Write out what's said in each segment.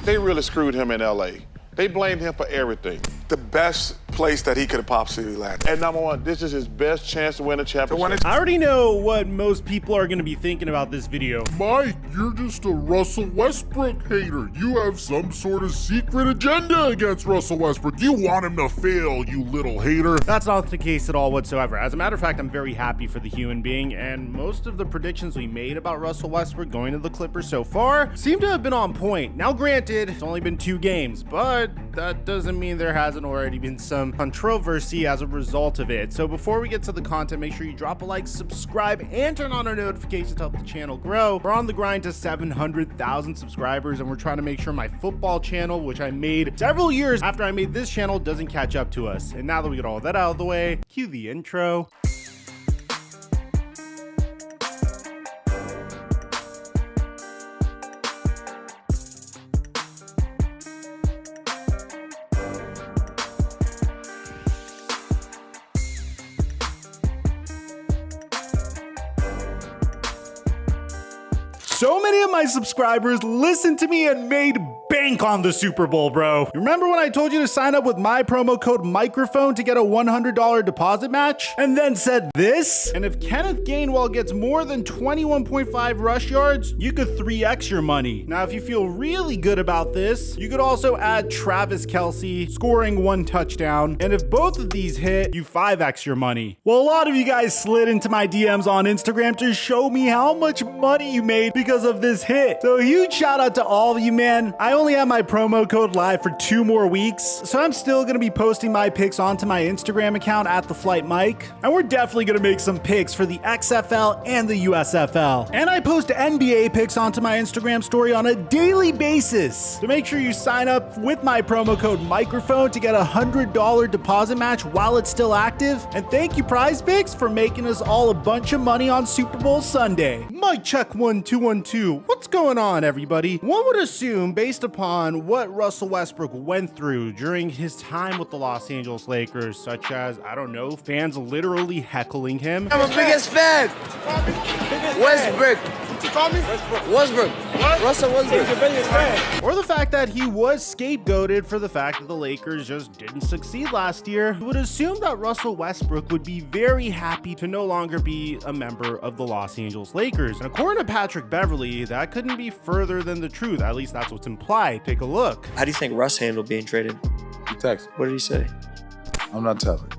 They really screwed him in LA. They blamed him for everything. The best place that he could have possibly landed. And number one, this is his best chance to win a championship. I already know what most people are going to be thinking about this video. Mike, you're just a Russell Westbrook hater. You have some sort of secret agenda against Russell Westbrook. You want him to fail, you little hater. That's not the case at all whatsoever. As a matter of fact, I'm very happy for the human being, and most of the predictions we made about Russell Westbrook going to the Clippers so far seem to have been on point. Now granted, it's only been 2 games, but that doesn't mean there hasn't already been some controversy as a result of it. So before we get to the content, make sure you drop a like, subscribe, and turn on our notifications to help the channel grow. We're on the grind to 700,000 subscribers, and we're trying to make sure my football channel, which I made several years after I made this channel, doesn't catch up to us. And now that we get all that out of the way, cue the intro. So many of my subscribers listened to me and made bank on the Super Bowl, bro. You remember when I told you to sign up with my promo code microphone to get a $100 deposit match? And then said this? And if Kenneth Gainwell gets more than 21.5 rush yards, you could 3x your money. Now, if you feel really good about this, you could also add Travis Kelce scoring 1 touchdown. And if both of these hit, you 5x your money. Well, a lot of you guys slid into my DMs on Instagram to show me how much money you made because of this hit. So a huge shout out to all of you, man. I only have my promo code live for 2 more weeks, so I'm still gonna be posting my picks onto my Instagram account at TheFlightMike, and we're definitely gonna make some picks for the XFL and the USFL. And I post NBA picks onto my Instagram story on a daily basis. So make sure you sign up with my promo code microphone to get a $100 deposit match while it's still active. And thank you, Prize Picks, for making us all a bunch of money on Super Bowl Sunday. Mic check 1 2 1 2. What's going on, everybody? One would assume, based upon what Russell Westbrook went through during his time with the Los Angeles Lakers, such as, I don't know, fans literally heckling him. I'm a biggest fan. Westbrook. What you call me? Westbrook. What? Russell Westbrook. Your biggest fan. Or the fact that he was scapegoated for the fact that the Lakers just didn't succeed last year, you would assume that Russell Westbrook would be very happy to no longer be a member of the Los Angeles Lakers. And according to Patrick Beverley, that couldn't be further than the truth. At least that's what's implied. Take a look. How do you think Russ handled being traded? You text. What did he say? I'm not telling.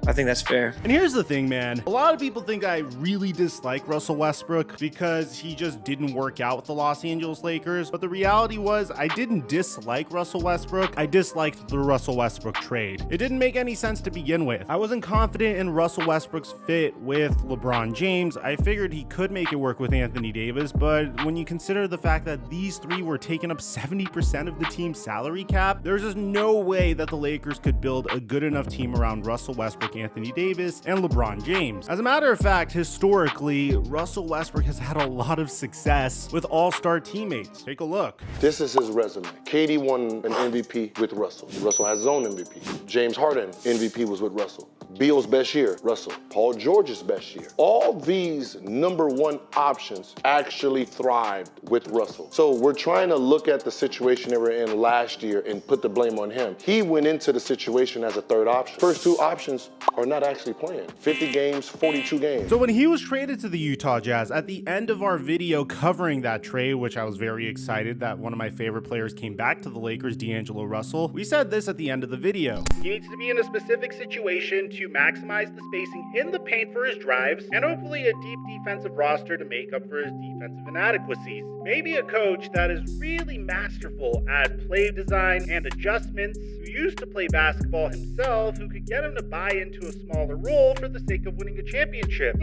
I think that's fair. And here's the thing, man. A lot of people think I really dislike Russell Westbrook because he just didn't work out with the Los Angeles Lakers. But the reality was I didn't dislike Russell Westbrook. I disliked the Russell Westbrook trade. It didn't make any sense to begin with. I wasn't confident in Russell Westbrook's fit with LeBron James. I figured he could make it work with Anthony Davis, but when you consider the fact that these 3 were taking up 70% of the team's salary cap, there's just no way that the Lakers could build a good enough team around Russell Westbrook, Anthony Davis, and LeBron James. As a matter of fact, historically, Russell Westbrook has had a lot of success with all-star teammates. Take a look. This is his resume. KD won an MVP with Russell. Russell has his own MVP. James Harden MVP was with Russell. Beal's best year, Russell. Paul George's best year. All these #1 options actually thrived with Russell. So we're trying to look at the situation they were in last year and put the blame on him. He went into the situation as a 3rd option. First 2 options are not actually playing. 50 games, 42 games. So when he was traded to the Utah Jazz, at the end of our video covering that trade, which I was very excited that one of my favorite players came back to the Lakers, D'Angelo Russell, we said this at the end of the video. He needs to be in a specific situation to maximize the spacing in the paint for his drives, and hopefully a deep defensive roster to make up for his defensive inadequacies. Maybe a coach that is really masterful at play design and adjustments, who used to play basketball himself, who could get him to buy into a smaller role for the sake of winning a championship.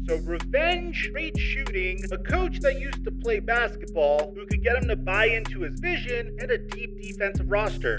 So revenge, straight shooting, a coach that used to play basketball, who could get him to buy into his vision, and a deep defensive roster.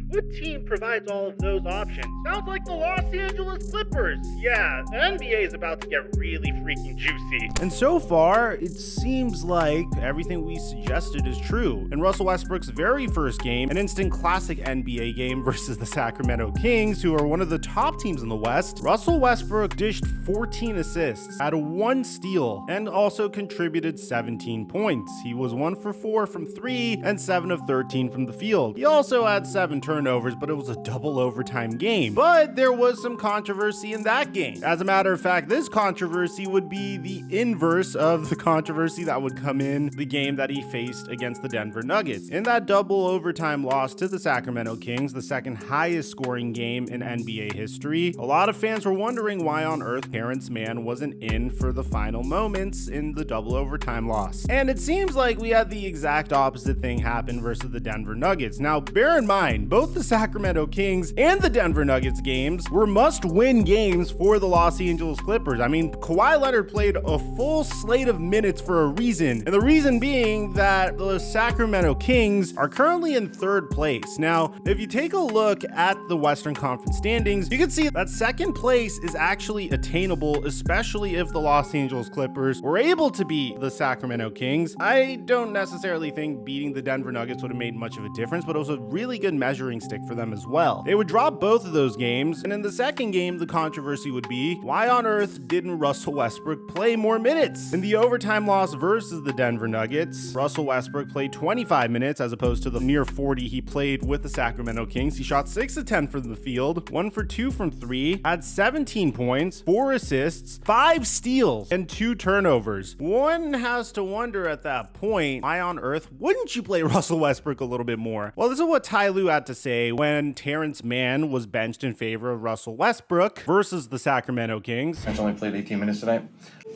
What team provides all of those options? Sounds like the Los Angeles Clippers. Yeah, the NBA is about to get really freaking juicy. And so far, it seems like everything we suggested is true. In Russell Westbrook's very first game, an instant classic NBA game versus the Sacramento Kings, who are one of the top teams in the West, Russell Westbrook dished 14 assists. had 1 steal and also contributed 17 points. He was 1 for 4 from 3 and 7 of 13 from the field. He also had 7 turnovers, but it was a double overtime game. But there was some controversy in that game. As a matter of fact, this controversy would be the inverse of the controversy that would come in the game that he faced against the Denver Nuggets. In that double overtime loss to the Sacramento Kings, the second highest scoring game in NBA history, a lot of fans were wondering why on earth Terrence Mann wasn't in for the final moments in the double overtime loss. And it seems like we had the exact opposite thing happen versus the Denver Nuggets. Now, bear in mind, both the Sacramento Kings and the Denver Nuggets games were must-win games for the Los Angeles Clippers. I mean, Kawhi Leonard played a full slate of minutes for a reason, and the reason being that the Sacramento Kings are currently in 3rd place. Now, if you take a look at the Western Conference standings, you can see that 2nd place is actually attainable, especially if the Los Angeles Clippers were able to beat the Sacramento Kings. I don't necessarily think beating the Denver Nuggets would have made much of a difference, but it was a really good measuring stick for them as well. They would drop both of those games, and in the second game, the controversy would be, why on earth didn't Russell Westbrook play more minutes? In the overtime loss versus the Denver Nuggets, Russell Westbrook played 25 minutes as opposed to the near 40 he played with the Sacramento Kings. He shot 6 of 10 from the field, 1 for 2 from 3, had 17 points, 4 assists, 5 steals, and 2 turnovers. One has to wonder at that point, why on earth wouldn't you play Russell Westbrook a little bit more? Well, this is what Ty Lue had to say when Terrence Mann was benched in favor of Russell Westbrook versus the Sacramento Kings. Terrence only played 18 minutes tonight.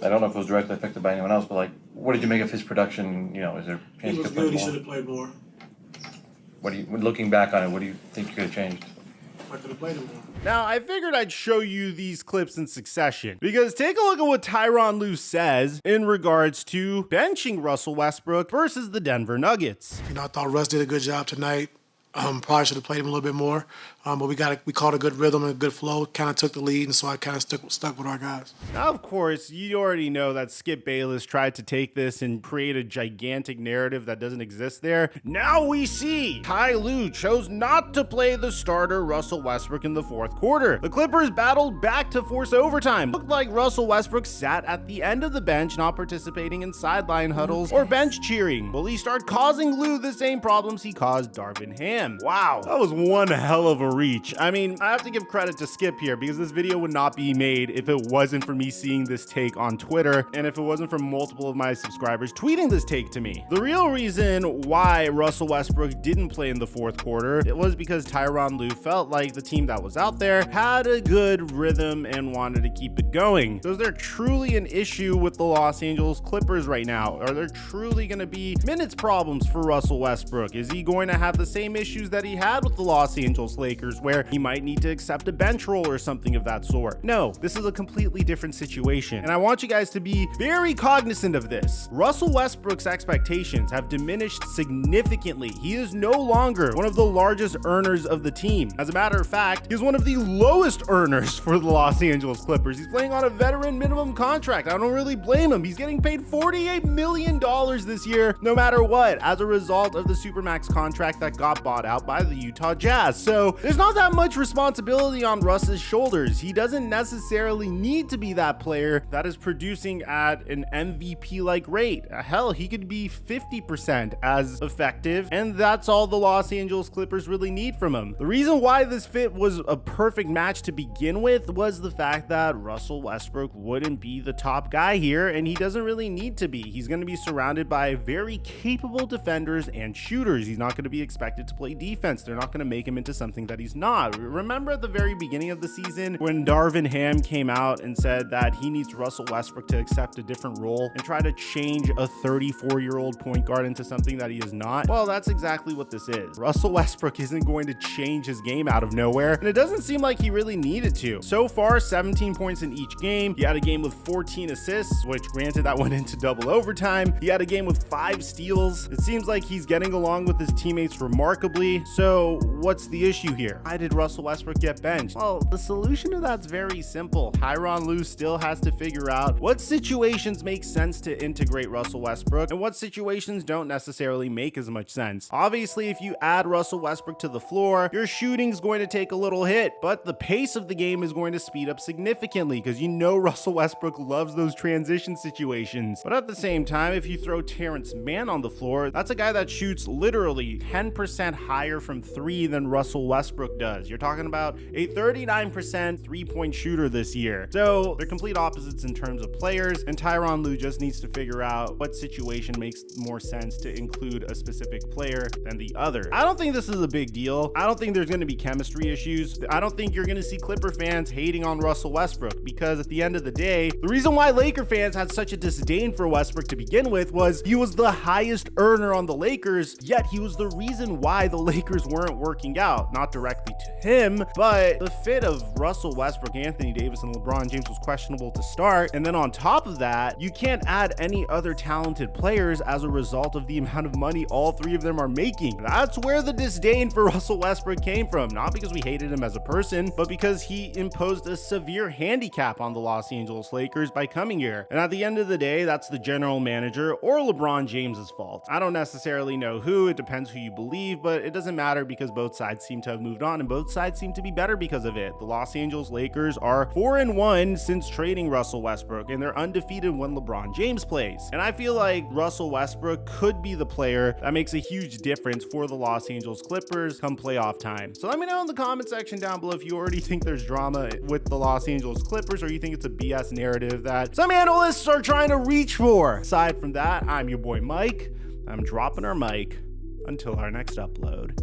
I don't know if it was directly affected by anyone else, but what did you make of his production? Is there a chance He was good. He should have played more. Looking back on it, what do you think you could have changed? I could have played him more. Now, I figured I'd show you these clips in succession because take a look at what Tyronn Lue says in regards to benching Russell Westbrook versus the Denver Nuggets. I thought Russ did a good job tonight. Probably should have played him a little bit more, but we caught a good rhythm and a good flow. Kind of took the lead, and so I kind of stuck with our guys. Now, of course, you already know that Skip Bayless tried to take this and create a gigantic narrative that doesn't exist there. Now we see Ty Lue chose not to play the starter Russell Westbrook in the 4th quarter. The Clippers battled back to force overtime. Looked like Russell Westbrook sat at the end of the bench, not participating in sideline huddles or bench cheering. Well, he started causing Lue the same problems he caused Darvin Ham. Wow, that was one hell of a reach. I mean, I have to give credit to Skip here because this video would not be made if it wasn't for me seeing this take on Twitter and if it wasn't for multiple of my subscribers tweeting this take to me. The real reason why Russell Westbrook didn't play in the 4th quarter, it was because Tyronn Lue felt like the team that was out there had a good rhythm and wanted to keep it going. So is there truly an issue with the Los Angeles Clippers right now? Are there truly going to be minutes problems for Russell Westbrook? Is he going to have the same issues that he had with the Los Angeles Lakers where he might need to accept a bench role or something of that sort? No, this is a completely different situation. And I want you guys to be very cognizant of this. Russell Westbrook's expectations have diminished significantly. He is no longer one of the largest earners of the team. As a matter of fact, he's one of the lowest earners for the Los Angeles Clippers. He's playing on a veteran minimum contract. I don't really blame him. He's getting paid $48 million this year, no matter what, as a result of the Supermax contract that got bought out by the Utah Jazz. So there's not that much responsibility on Russ's shoulders. He doesn't necessarily need to be that player that is producing at an MVP-like rate. Hell, he could be 50% as effective, and that's all the Los Angeles Clippers really need from him. The reason why this fit was a perfect match to begin with was the fact that Russell Westbrook wouldn't be the top guy here, and he doesn't really need to be. He's going to be surrounded by very capable defenders and shooters. He's not going to be expected to play defense. They're not going to make him into something that he's not. Remember at the very beginning of the season when Darvin Ham came out and said that he needs Russell Westbrook to accept a different role and try to change a 34-year-old point guard into something that he is not? Well, that's exactly what this is. Russell Westbrook isn't going to change his game out of nowhere, and it doesn't seem like he really needed to. So far, 17 points in each game. He had a game with 14 assists, which granted that went into double overtime. He had a game with 5 steals. It seems like he's getting along with his teammates remarkably essentially. So what's the issue here? Why did Russell Westbrook get benched? Well, the solution to that's very simple. Tyronn Lue still has to figure out what situations make sense to integrate Russell Westbrook and what situations don't necessarily make as much sense. Obviously, if you add Russell Westbrook to the floor, your shooting's going to take a little hit, but the pace of the game is going to speed up significantly because you know Russell Westbrook loves those transition situations. But at the same time, if you throw Terrence Mann on the floor, that's a guy that shoots literally 10% higher from three than Russell Westbrook does. You're talking about a 39% three-point shooter this year. So they're complete opposites in terms of players, and Tyronn Lue just needs to figure out what situation makes more sense to include a specific player than the other. I don't think this is a big deal. I don't think there's going to be chemistry issues. I don't think you're going to see Clipper fans hating on Russell Westbrook, because at the end of the day, the reason why Laker fans had such a disdain for Westbrook to begin with was he was the highest earner on the Lakers, yet he was the reason why the Lakers weren't working out. Not directly to him, but the fit of Russell Westbrook, Anthony Davis, and LeBron James was questionable to start. And then on top of that, you can't add any other talented players as a result of the amount of money all three of them are making. That's where the disdain for Russell Westbrook came from. Not because we hated him as a person, but because he imposed a severe handicap on the Los Angeles Lakers by coming here. And at the end of the day, that's the general manager or LeBron James's fault. I don't necessarily know who, it depends who you believe, but it doesn't matter because both sides seem to have moved on and both sides seem to be better because of it. The Los Angeles Lakers are 4-1 since trading Russell Westbrook, and they're undefeated when LeBron James plays. And I feel like Russell Westbrook could be the player that makes a huge difference for the Los Angeles Clippers come playoff time. So let me know in the comment section down below if you already think there's drama with the Los Angeles Clippers or you think it's a BS narrative that some analysts are trying to reach for. Aside from that, I'm your boy Mike. I'm dropping our mic until our next upload.